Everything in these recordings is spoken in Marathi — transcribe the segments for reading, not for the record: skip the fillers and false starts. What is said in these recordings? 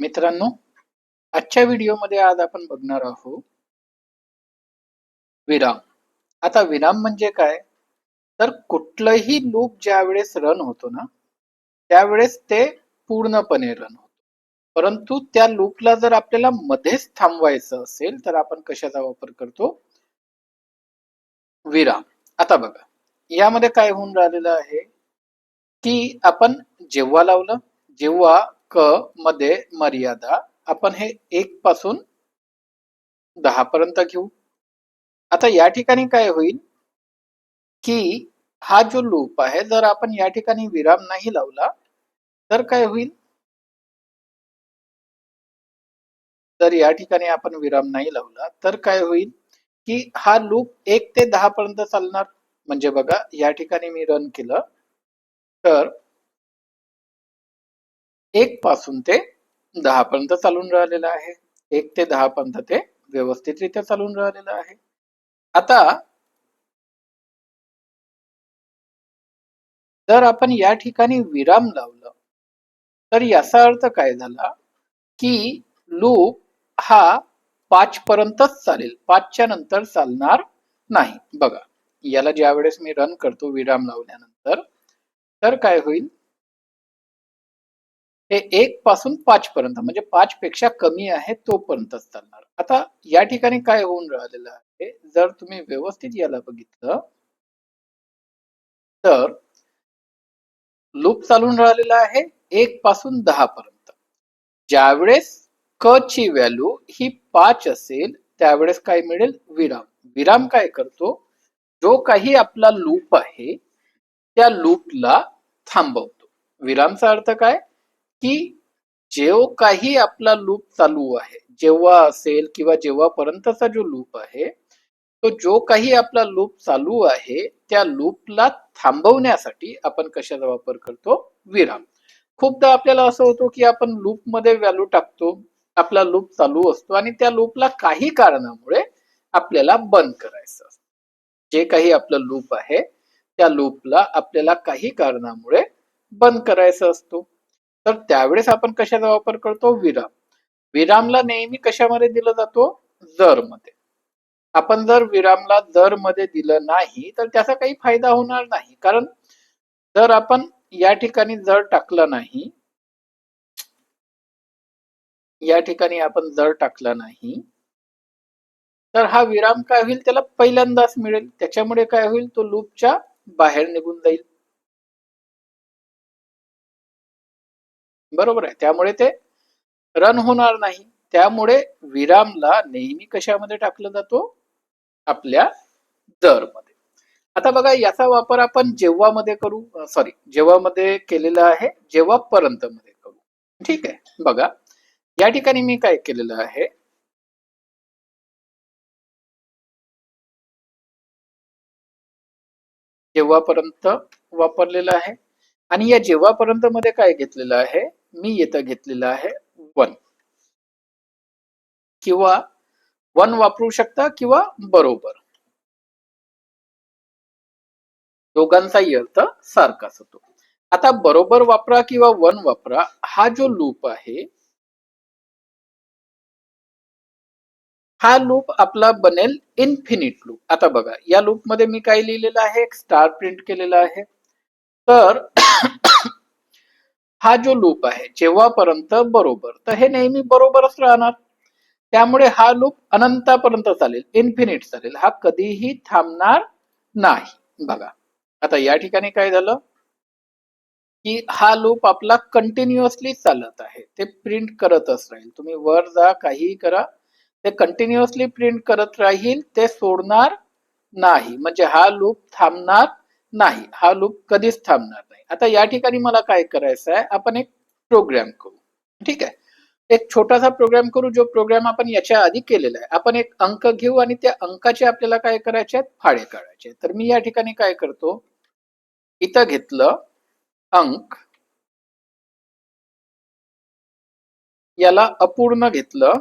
मित्रांनो, आजच्या व्हिडिओमध्ये आज आपण बघणार आहोत विराम. आता विराम म्हणजे काय? तर कुठलंही लूप ज्या वेळेस रन होतो ना, त्यावेळेस ते पूर्णपणे रन होतो. परंतु त्या लूपला जर आपल्याला मध्येच थांबवायचं असेल तर आपण कशाचा वापर करतो? विराम. आता बघा, यामध्ये काय होऊन राहिलेलं आहे की आपण जेव्हा लावलं, जेव्हा क मध्ये मर्यादा आपण हे 1 पासून 10 पर्यंत घेऊ. आता या ठिकाणी काय होईल की हा जो लूप आहे, जर आपण या ठिकाणी विराम नाही लावला तर काय होईल? जर या ठिकाणी आपण विराम नाही लावला तर काय होईल की हा लूप 1 ते 10 पर्यंत चालणार. म्हणजे बघा, या ठिकाणी मी रन केलं तर 1 पासून ते 10 पर्यंत चालून राहिलेलं आहे. 1 ते 10 पर्यंत ते व्यवस्थितरित्या चालून राहिलेलं आहे. आता जर आपण या ठिकाणी विराम लावलं तर याचा अर्थ काय झाला की लूप हा 5 पर्यंतच चालेल, 5च्या नंतर चालणार नाही. बघा, याला ज्या वेळेस मी रन करतो विराम लावल्यानंतर तर काय होईल, हे 1 पासून 5 पर्यंत म्हणजे 5 पेक्षा कमी आहे तोपर्यंतच चालणार. आता या ठिकाणी काय होऊन राहिलेलं आहे, जर तुम्ही व्यवस्थित याला बघितलं तर लूप चालून राहिलेला आहे 1 पासून 10 पर्यंत. ज्यावेळेस क ची व्हॅल्यू ही 5 असेल त्यावेळेस काय मिळेल? विराम. विराम काय करतो? जो काही आपला लूप आहे त्या लूपला थांबवतो. विरामचा अर्थ काय की जो काही आपला लूप चालू आहे, जेव्हा असेल किंवा जेव्हापर्यंतचा जो लूप आहे, तो जो काही आपला लूप चालू आहे त्या लूपला थांबवण्यासाठी आपण कशाचा वापर करतो? विराम. खूपदा आपल्याला असं होतं की आपण लूप मध्ये व्हॅल्यू टाकतो, आपला लूप चालू असतो आणि त्या लूपला काही कारणामुळे आपल्याला बंद करायचं असतं. जे काही आपलं लूप आहे त्या लूपला आपल्याला काही कारणामुळे बंद करायचं असतो. तर त्यावेळेस आपण कशाचा वापर करतो? विराम. विरामला नेहमी कशामध्ये दिलं जातो? जर मध्ये. आपण जर विरामला जर मध्ये दिलं नाही तर त्याचा काही फायदा होणार नाही. कारण जर आपण या ठिकाणी जर टाकलं नाही, या ठिकाणी आपण जर टाकला नाही तर हा विराम काय होईल? त्याला पहिल्यांदाच मिळेल. त्याच्यामुळे काय होईल? तो लूपच्या बाहेर निघून जाईल. बरोबर आहे. त्यामुळे ते रन होणार नाही. त्यामुळे विरामला नेहमी कशामध्ये टाकलं जातो? आपल्या जर मध्ये. आता बघा, याचा वापर आपण जेव्हा मध्ये करू, सॉरी, जेव्हा मध्ये केलेला आहे, जेव्हा पर्यंत मध्ये करू. ठीक आहे. बघा, या ठिकाणी मी काय केलेलं आहे, जेव्हापर्यंत वापरलेलं आहे आणि या जेव्हापर्यंत मध्ये काय घेतलेलं आहे, मी येतं घेतलेलं आहे 1 किंवा 1 वापरू शकता किंवा बरोबर, दोघांचाही अर्थ सारखाच होतो. आता बरोबर वापरा किंवा 1 वापरा, हा जो लूप आहे हा लूप आपला बनेल इन्फिनिट लूप. आता बघा, या लूप मध्ये मी काय लिहिलेलं आहे? एक स्टार प्रिंट केलेला आहे. तर हा जो लूप आहे जेव्हापर्यंत बरोबर, तर हे नेहमी बरोबरच राहणार. त्यामुळे हा लूप अनंतापर्यंत चालेल, इन्फिनिट चालेल, हा कधीही थांबणार नाही. बघा, आता या ठिकाणी काय झालं की हा लूप आपला कंटिन्युअसली चालत आहे, ते प्रिंट करतच राहील. तुम्ही वर जा, काहीही करा, ते कंटिन्युअसली प्रिंट करत राहील, ते सोडणार नाही. म्हणजे हा लूप थांबणार नाही, हा लूप कधीच थांबणार नाही. आता या ठिकाणी मला काय करायचं आहे, आपण एक प्रोग्राम करू. ठीक आहे. एक छोटासा प्रोग्राम करू, जो प्रोग्राम आपण याच्या आधी केलेला आहे. आपण एक अंक घेऊ आणि त्या अंकाचे आपल्याला काय करायचे आहेत? फाळे काढायचे. तर मी या ठिकाणी काय करतो, इथं घेतलं अंक, याला अपूर्ण घेतलं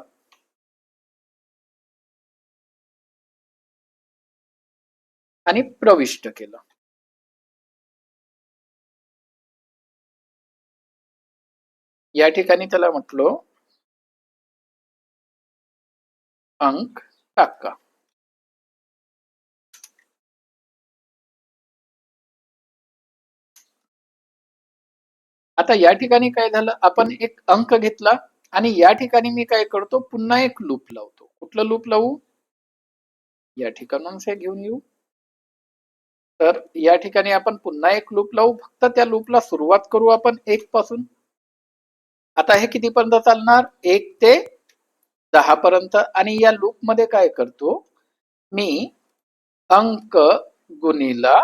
आणि प्रविष्ट केलं. या ठिकाणी त्याला म्हटलो अंक टाका. आता या ठिकाणी काय झालं, आपण एक अंक घेतला आणि या ठिकाणी मी काय करतो, पुन्हा एक लूप लावतो. कुठलं लूप लावू, या ठिकाणून हे घेऊन येऊ. तर या ठिकाणी आपण पुन्हा एक लूप लावू, फक्त त्या लूपला सुरुवात करू आपण 1 पासून. आता हे कितीपर्यंत चालणार, 1 ते 10 पर्यंत. आणि या लूप मध्ये काय करतो मी, अंक गुणिला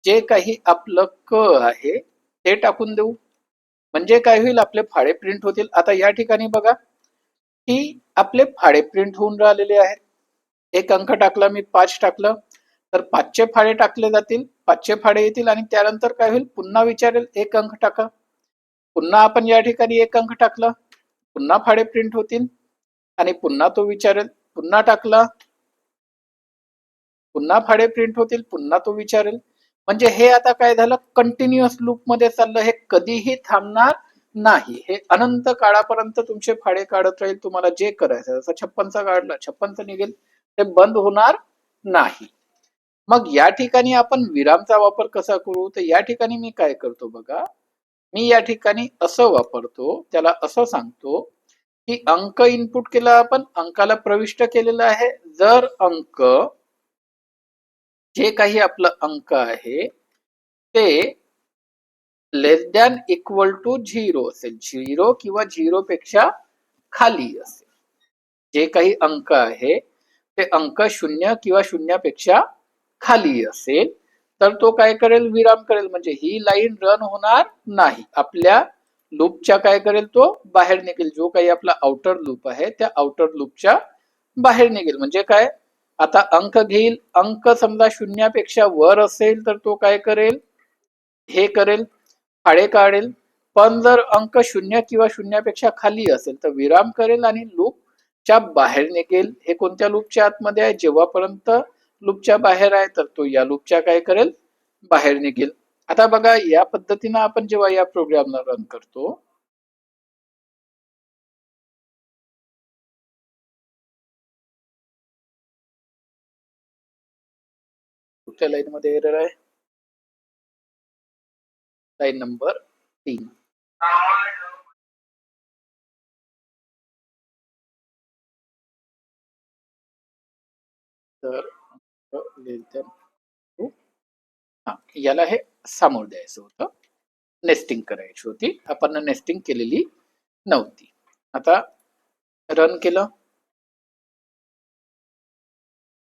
जे काही आपलं क आहे ते टाकून देऊ. म्हणजे काय होईल, आपले फाळे प्रिंट होतील. आता या ठिकाणी बघा की आपले फाळे प्रिंट होऊन राहिलेले आहेत. एक अंक टाकला मी, 5 टाकलं तर 5चे फाळे टाकले जातील, 5चे फाळे येतील आणि त्यानंतर काय होईल, पुन्हा विचारेल एक अंक टाका. पुन्हा आपण या ठिकाणी एक अंक टाकला, पुन्हा फाळे प्रिंट होतील आणि पुन्हा तो विचारेल, पुन्हा टाकला, पुन्हा फाळे प्रिंट होतील, पुन्हा तो विचारेल. म्हणजे हे आता काय झालं, कंटिन्युअस लूप मध्ये चाललं, हे कधीही थांबणार नाही. हे अनंत काळापर्यंत तुमचे फाळे काढत राहील. तुम्हाला जे करायचं, जसं 56चा काढला, 56चा निघेल, ते बंद होणार नाही. मग या ठिकाणी आपण विरामचा वापर कसा करू, तर या ठिकाणी मी काय करतो बघा, मी या ठिकाणी असं वापरतो, त्याला असं सांगतो की अंक इनपुट केला, आपण अंकाला प्रविष्ट केलेलं आहे. जर अंक, जे काही आपलं अंक आहे ते लेस दॅन इक्वल टू 0 असेल, 0 किंवा 0 पेक्षा खाली असेल, जे काही अंक आहे ते अंक 0 किंवा 0 पेक्षा खाली असेल, तर तो काय करेल, विराम करेल. म्हणजे ही लाईन रन होणार नाही, आपल्या लूपच्या काय करेल, तो बाहेर निघेल. जो काही आपला आउटर लूप आहे त्या आउटर लूपच्या बाहेर निघेल. म्हणजे काय, आता अंक घेईल, अंक समजा 0 पेक्षा वर असेल तर तो काय करेल, हे करेल, फाळे काढेल. पण जर अंक 0 किंवा 0 पेक्षा खाली असेल तर विराम करेल आणि लूपच्या बाहेर निघेल. हे कोणत्या लूपच्या आतमध्ये आहे, जेव्हापर्यंत लूपच्या बाहेर आहे तर तो या लूपच्या काय करेल, बाहेर निघेल. आता बघा, या पद्धतीनं आपण जेव्हा या प्रोग्रामला रन करतो, कुठल्या लाईन मध्ये एरर आहे, लाईन नंबर 3. तर याला हे सामोर द्यायचं होतं, नेस्टिंग करायची होती, आपण नेस्टिंग केलेली नव्हती. आता रन केलं,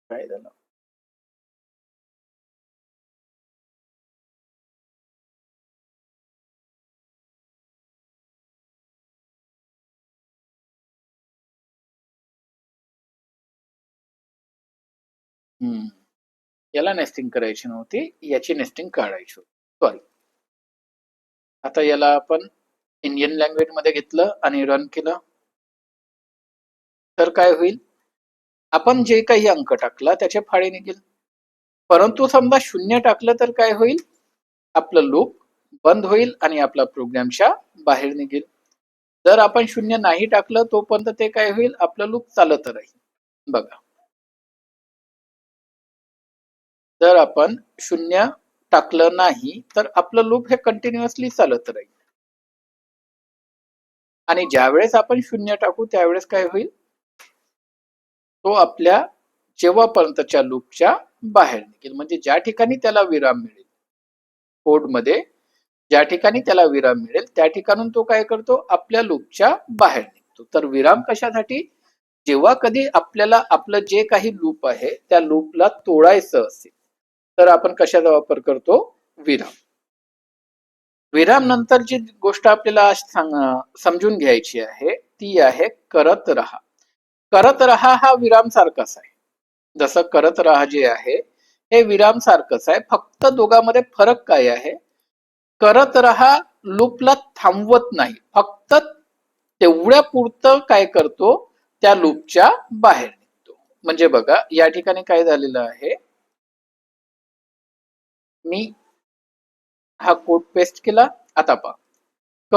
काय झालं, याला नेस्टिंग करायची नव्हती, याची नेस्टिंग काढायची होती, सॉरी. आता याला आपण इंडियन लँग्वेज मध्ये घेतलं आणि रन केलं, तर काय होईल, आपण जे काही अंक टाकला त्याचे फाळे निघेल. परंतु समजा 0 टाकलं तर काय होईल, आपलं लूप बंद होईल आणि आपला प्रोग्रामच्या बाहेर निघेल. जर आपण 0 नाही टाकलं तोपर्यंत ते काय होईल, आपलं लूप चालत राहील. बघा, जर आपण 0 टाकलं नाही तर आपलं लूप हे कंटिन्युअसली चालत राहील. आणि ज्या वेळेस आपण 0 टाकू त्यावेळेस काय होईल, तो आपल्या जेव्हापर्यंतच्या लूपच्या बाहेर निघेल. म्हणजे ज्या ठिकाणी त्याला विराम मिळेल, कोड मध्ये ज्या ठिकाणी त्याला विराम मिळेल त्या ठिकाणून तो काय करतो, आपल्या लूपच्या बाहेर निघतो. तर विराम कशासाठी, जेव्हा कधी आपल्याला आपलं जे काही लूप आहे त्या लूपला तोडायचं असेल तर आपण कशाचा वापर करतो, विराम. विराम नंतर जी गोष्ट आपल्याला समजून घ्यायची आहे ती आहे करत रहा. करत रहा हा विराम सारखाच आहे. जसं करत रहा जे आहे हे विराम सारखंच आहे, फक्त दोघांमध्ये फरक काय आहे, करत रहा लूपला थांबवत नाही, फक्त तेवढ्या पुरतं काय करतो, त्या लूपच्या बाहेर निघतो. म्हणजे बघा, या ठिकाणी काय झालेलं आहे, मी हा कोड पेस्ट केला. आता पहा, क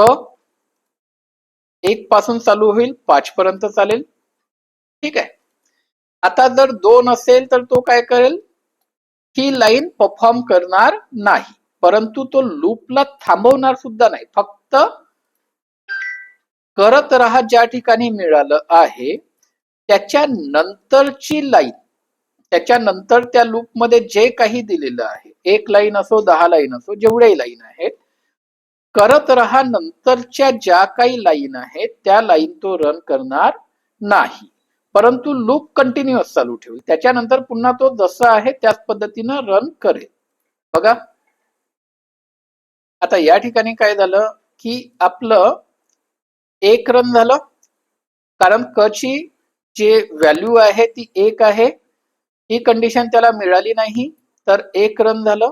1 पासून चालू होईल 5 पर्यंत चालेल. ठीक आहे. आता जर 2 असेल तर तो काय करेल, ही लाईन परफॉर्म करणार नाही, परंतु तो लूपला थांबवणार सुद्धा नाही, फक्त करत राहा. ज्या ठिकाणी मिळालं आहे त्याच्या नंतरची लाईन, त्याच्यानंतर त्या लूपमध्ये जे काही दिलेलं आहे, 1 लाईन असो 10 लाईन असो, जेवढेही लाईन आहेत, करत राहा नंतरच्या ज्या काही लाईन आहेत त्या लाईन तो रन करणार नाही, परंतु लूप कंटिन्युअस चालू ठेवेल. त्याच्यानंतर पुन्हा तो जसा आहे त्याच पद्धतीनं रन करेल. बघा आता या ठिकाणी काय झालं की आपलं 1 रन झालं, कारण क ची जे व्हॅल्यू आहे ती 1 आहे, ही कंडिशन त्याला मिळाली नाही, तर 1 रन झालं.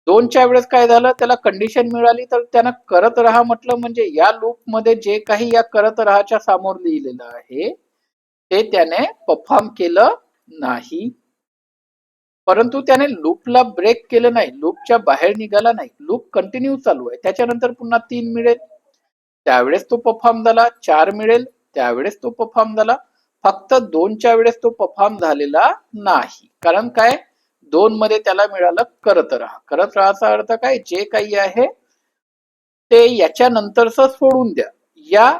2च्या वेळेस काय झालं, त्याला कंडिशन मिळाली, तर त्यानं करत राहा म्हटलं, म्हणजे या लूप मध्ये जे काही या करत राहाच्या समोर लिहिलेलं आहे ते त्याने परफॉर्म केलं नाही, परंतु त्याने लूपला ब्रेक केलं नाही, लूपच्या बाहेर निघाला नाही, लूप कंटिन्यू चालू आहे. त्याच्यानंतर पुन्हा 3 मिळेल, त्यावेळेस तो परफॉर्म झाला. 4 मिळेल, त्यावेळेस तो परफॉर्म झाला. फक्त 2च्या वेळेस तो परफॉर्म झालेला नाही, कारण काय, 2 मध्ये त्याला मिळालं करत राहा. करत राहाचा अर्थ काय, जे काही आहे ते याच्या नंतरच सोडून द्या, या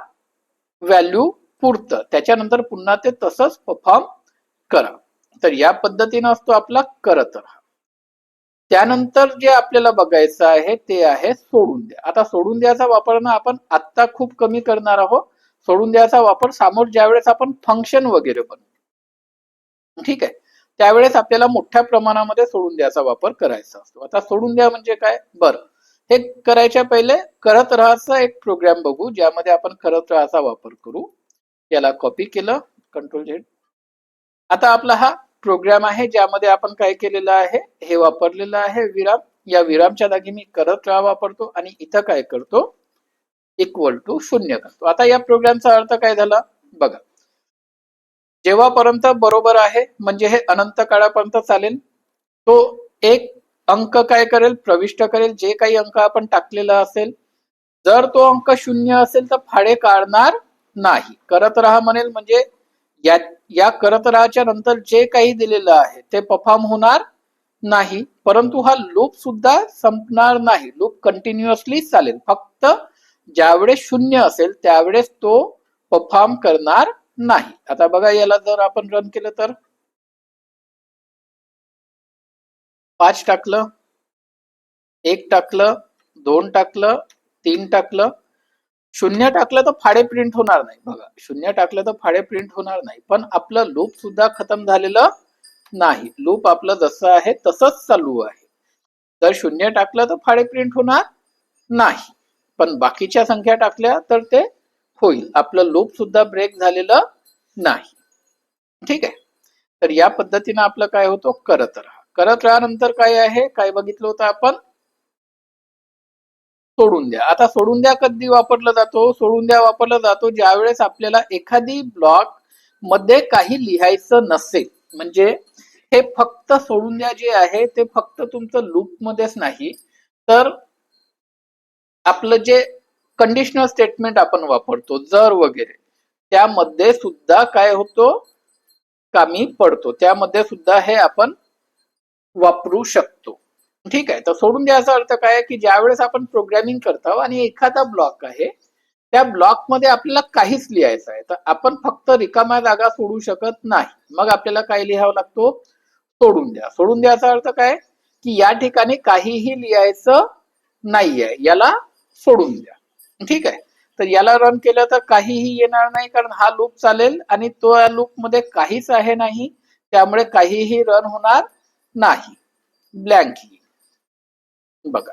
व्हॅल्यू पुरतं, त्याच्यानंतर पुन्हा ते तसंच परफॉर्म करा. तर या पद्धतीनं असतो आपला करत राहा. त्यानंतर जे आपल्याला बघायचं आहे ते आहे सोडून द्या. आता सोडून द्याचा वापर ना आपण आत्ता खूप कमी करणार आहोत. सोडून द्याचा वापर समोर ज्यावेळेस आपण फंक्शन वगैरे बनवू, ठीक आहे, त्यावेळेस आपल्याला मोठ्या प्रमाणामध्ये सोडून द्याचा वापर करायचा असतो. आता सोडून द्या म्हणजे काय, बरं, हे करायच्या पहिले करत राहाचा एक प्रोग्राम बघू ज्यामध्ये आपण करत राहाचा वापर करू. याला कॉपी केलं, कंट्रोल झेड. आता आपला हा प्रोग्राम आहे ज्यामध्ये आपण काय केलेलं आहे, हे वापरलेलं आहे विराम. या विरामच्या जागी मी करत राहा वापरतो आणि इथं काय करतो, इक्वल टू 0 करतो. आता या प्रोग्रामचा अर्थ काय झाला बघा, जेव्हापर्यंत बरोबर आहे म्हणजे हे अनंत काळापर्यंत चालेल, तो एक अंक काय करेल, प्रविष्ट करेल, जे काही अंक आपण टाकलेला असेल. जर तो अंक 0 असेल तर फाडे काढणार नाही, करत राहा म्हणेल, म्हणजे या करत राहाच्या नंतर जे काही दिलेलं आहे ते परफॉर्म होणार नाही, परंतु हा लूप सुद्धा संपणार नाही, लूप कंटिन्युअसली चालेल. फक्त ज्यावेळेस 0 असेल त्यावेळेस तो परफॉर्म करणार नाही. आता बघा याला जर आपण रन केलं तर 5 टाकलं, 1 टाकलं, 2 टाकलं, 3 टाकलं, 0 टाकलं तर फाडे प्रिंट होणार नाही. बघा 0 टाकलं तर फाडे प्रिंट होणार नाही, पण आपलं लूप सुद्धा खतम झालेलं नाही, लूप आपलं जसं आहे तसंच चालू आहे. जर 0 टाकलं तर फाडे प्रिंट होणार नाही, पण बाकीच्या संख्या टाकल्या तर ते होईल. आपलं लूप सुद्धा ब्रेक झालेलं नाही, ठीक आहे. तर या पद्धतीने आपलं काय होतं, करत राहा. करत राहा नंतर काय आहे, काय बघितलं होतं आपण, सोडून द्या. आता सोडून द्या कधी वापरला जातो, सोडून द्या वापरला जातो ज्यावेळेस आपल्याला एखादी ब्लॉक मध्ये काही लिहायचं नसेल, म्हणजे हे फक्त सोडून द्या जे आहे ते फक्त तुमचं लूप मध्येच नाही, तर आपलं जे कंडिशनल स्टेटमेंट आपण वापरतो जर वगैरे, त्यामध्ये सुद्धा काय होतो, कामी पडतो, त्यामध्ये सुद्धा हे आपण वापरू शकतो. ठीक आहे. तर सोडून द्यायचा अर्थ काय की ज्यावेळेस आपण प्रोग्रामिंग करतो आणि एखादा ब्लॉक आहे, त्या ब्लॉक मध्ये आपल्याला काहीच लिहायचं आहे, तर आपण फक्त रिकाम्या जागा सोडू शकत नाही, मग आपल्याला काय लिहावं लागतो, सोडून द्या. सोडून द्यायचा अर्थ काय की या ठिकाणी काहीही लिहायचं नाहीये, याला सोडून द्या. ठीक आहे. तर याला रन केलं तर काहीही येणार नाही, कारण हा लूप चालेल आणि तो या लूप मध्ये काहीच आहे नाही, त्यामुळे काहीही रन होणार नाही, ब्लँक बघा.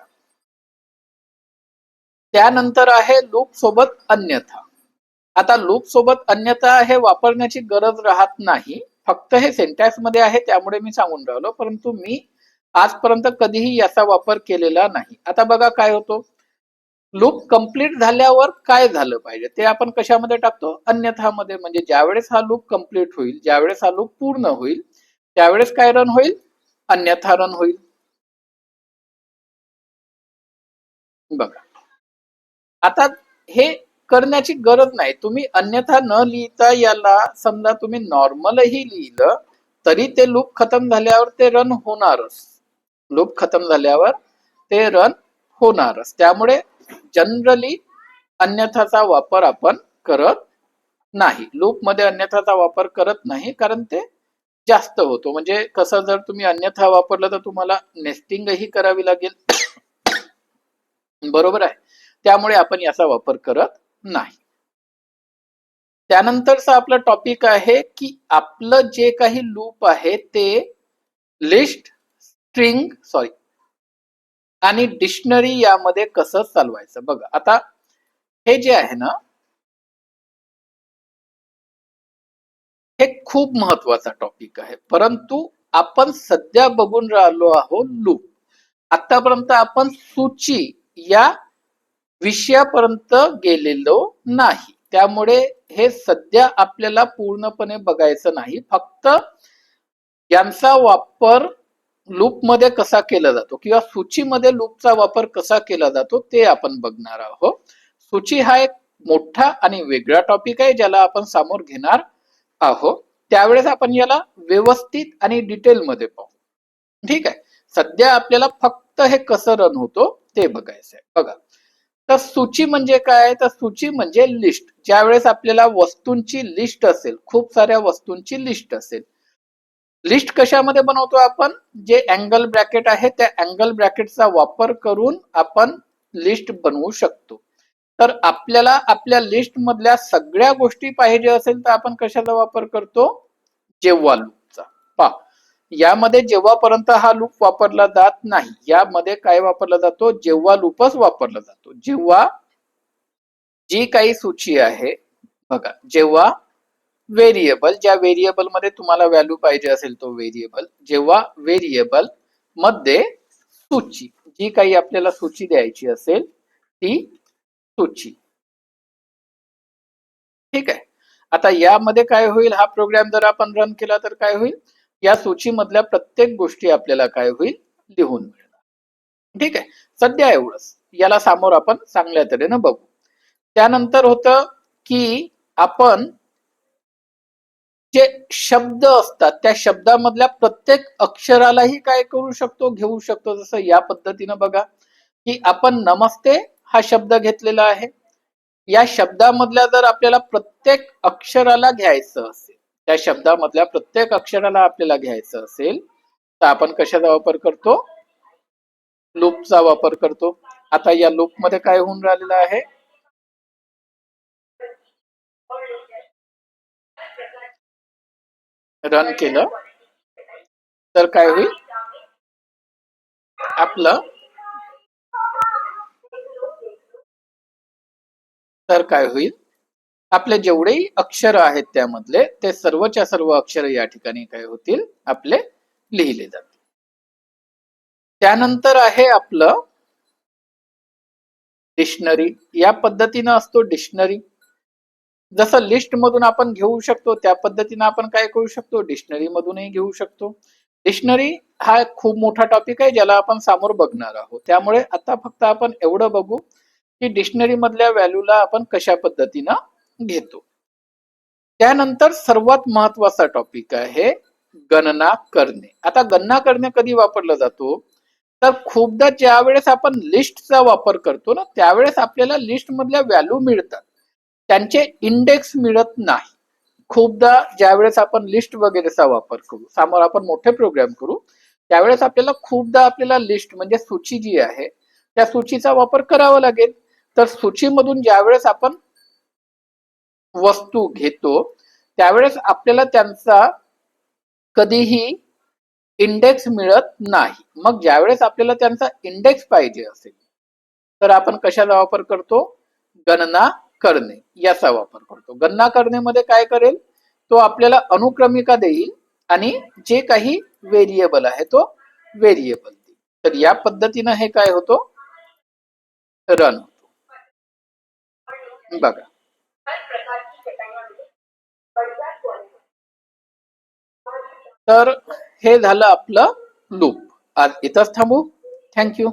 त्यानंतर आहे लूप सोबत अन्यथा. आता लूप सोबत अन्यथा हे वापरण्याची गरज राहत नाही, फक्त हे सेंटॅक्स मध्ये आहे त्यामुळे मी सांगून राहिलो, परंतु मी आजपर्यंत कधीही याचा वापर केलेला नाही. आता बघा काय होतो, लूप कंप्लीट झाल्यावर काय झालं पाहिजे ते आपण कशामध्ये टाकतो, अन्यथा मध्ये. म्हणजे ज्यावेळेस हा लूप कंप्लीट होईल, ज्यावेळेस हा लूप पूर्ण होईल, त्यावेळेस काय रन होईल, अन्यथा रन होईल. बघा आता हे करण्याची गरज नाही. तुम्ही अन्यथा न लिहिता याला समजा तुम्ही नॉर्मलही लिहिलं तरी ते लूप खतम झाल्यावर ते रन होणारच. लूप खतम झाल्यावर ते रन होणारच. त्यामुळे जनरली अन्यथाचा वापर आपण करत नाही. लूप मध्ये अन्यथाचा वापर करत नाही कारण ते जास्त होतो. म्हणजे कसं, जर तुम्ही अन्यथा वापरलं तर तुम्हाला नेस्टिंगही करावी लागेल. बरोबर आहे. त्यामुळे आपण याचा वापर करत नाही. त्यानंतरचा आपला टॉपिक आहे की आपलं जे काही लूप आहे ते लिस्ट, स्ट्रिंग आणि डिक्शनरी यामध्ये कसं चालवायचं. बघा आता हे जे आहे ना, हे खूप महत्वाचा टॉपिक आहे. परंतु आपण सध्या बघून राहिलो आहोत लूप. आतापर्यंत आपण सूची या विषयापर्यंत गेलेलो नाही. त्यामुळे हे सध्या आपल्याला पूर्णपणे बघायचं नाही. फक्त यांचा वापर लूप मध्ये कसा केला जातो किंवा सूचीमध्ये लूपचा वापर कसा केला जातो ते आपण बघणार आहोत. सूची हा एक मोठा आणि वेगळा टॉपिक आहे ज्याला आपण समोर घेणार आहोत. त्यावेळेस आपण याला व्यवस्थित आणि डिटेल मध्ये पाहू. ठीक आहे. सध्या आपल्याला फक्त हे कसं रन होतो ते बघायचं आहे. बघा, तर सूची म्हणजे काय, तर सूची म्हणजे लिस्ट. ज्यावेळेस आपल्याला वस्तूंची लिस्ट असेल, खूप साऱ्या वस्तूंची लिस्ट असेल, लिस्ट कशामध्ये बनवतो आपण, जे अँगल ब्रॅकेट आहे त्या अँगल ब्रॅकेटचा वापर करून आपण लिस्ट बनवू शकतो. तर आपल्याला आपल्या लिस्ट मधल्या सगळ्या गोष्टी पाहिजे असेल तर आपण कशाचा वापर करतो, जेव्हा लूपचा. पहा, यामध्ये जेव्हापर्यंत हा लूप वापरला जात नाही, यामध्ये काय वापरला जातो, जेव्हा लूपच वापरला जातो. जेव्हा जी काही सूची आहे, बघा, जेव्हा व्हेरिएबल, ज्या व्हेरिएबल मध्ये तुम्हाला व्हॅल्यू पाहिजे असेल तो व्हेरिएबल, जेव्हा व्हेरिएबल मध्ये सूची, जी काही आपल्याला सूची द्यायची असेल ती सूची. ठीक आहे. आता यामध्ये काय होईल, हा प्रोग्राम जर आपण रन केला तर काय होईल, या सूचीमधल्या प्रत्येक गोष्टी आपल्याला काय होईल, लिहून मिळणार. ठीक आहे. सध्या एवढंच. याला समोर आपण चांगल्या तऱ्हेने बघू. त्यानंतर होतं की आपण जे शब्द असतात त्या शब्दामधल्या प्रत्येक अक्षरालाही काय करू शकतो, घेऊ शकतो. जसं या पद्धतीनं बघा की आपण नमस्ते हा शब्द घेतलेला आहे. या शब्दामधल्या जर आपल्याला प्रत्येक अक्षराला घ्यायचं असेल, त्या शब्दामधल्या प्रत्येक अक्षराला आपल्याला घ्यायचं असेल तर आपण कशाचा वापर करतो, लूपचा वापर करतो. आता या लूप मध्ये काय होऊन राहिलेलं आहे, रन केलं तर काय होईल, आपलं तर काय होईल, आपले जेवढेही अक्षर आहेत त्यामधले ते सर्वच्या सर्व अक्षर या ठिकाणी काय होतील, आपले लिहिले जातील. त्यानंतर आहे आपलं डिक्शनरी. या पद्धतीनं असतो डिक्शनरी. जसं लिस्ट मधून आपण घेऊ शकतो त्या पद्धतीनं आपण काय करू शकतो, डिक्शनरी मधूनही घेऊ शकतो. डिक्शनरी हा खूप मोठा टॉपिक आहे ज्याला आपण समोर बघणार आहोत. त्यामुळे आता फक्त आपण एवढं बघू की डिक्शनरी मधल्या व्हॅल्यूला आपण कशा पद्धतीनं घेतो. त्यानंतर सर्वात महत्वाचा टॉपिक आहे गणना करणे. आता गणना करणे कधी वापरला जातो, तर खूपदा ज्या वेळेस आपण लिस्टचा वापर करतो ना, त्यावेळेस आपल्याला लिस्ट मधल्या व्हॅल्यू मिळतात, त्यांचे इंडेक्स मिळत नाही. खूपदा ज्यावेळेस आपण लिस्ट वगैरेचा वापर करू, समोर आपण मोठे प्रोग्राम करू, त्यावेळेस आपल्याला खूपदा आपल्याला लिस्ट म्हणजे सूची जी आहे त्या सूचीचा वापर करावा लागेल. तर सूचीमधून ज्यावेळेस आपण वस्तू घेतो त्यावेळेस आपल्याला त्यांचा कधीही इंडेक्स मिळत नाही. मग ज्यावेळेस आपल्याला त्यांचा इंडेक्स पाहिजे असेल तर आपण कशाचा वापर करतो, गणना करणे याचा वापर करतो. गणना करण्यामध्ये काय करेल, तो आपल्याला अनुक्रमिका देईल आणि जे काही व्हेरिएबल आहे तो व्हेरिएबल देईल. तर या पद्धतीनं हे काय होतो, रन होतो. बघा, तर हे झालं आपलं लूप. आज इथंच थांबू. थँक्यू.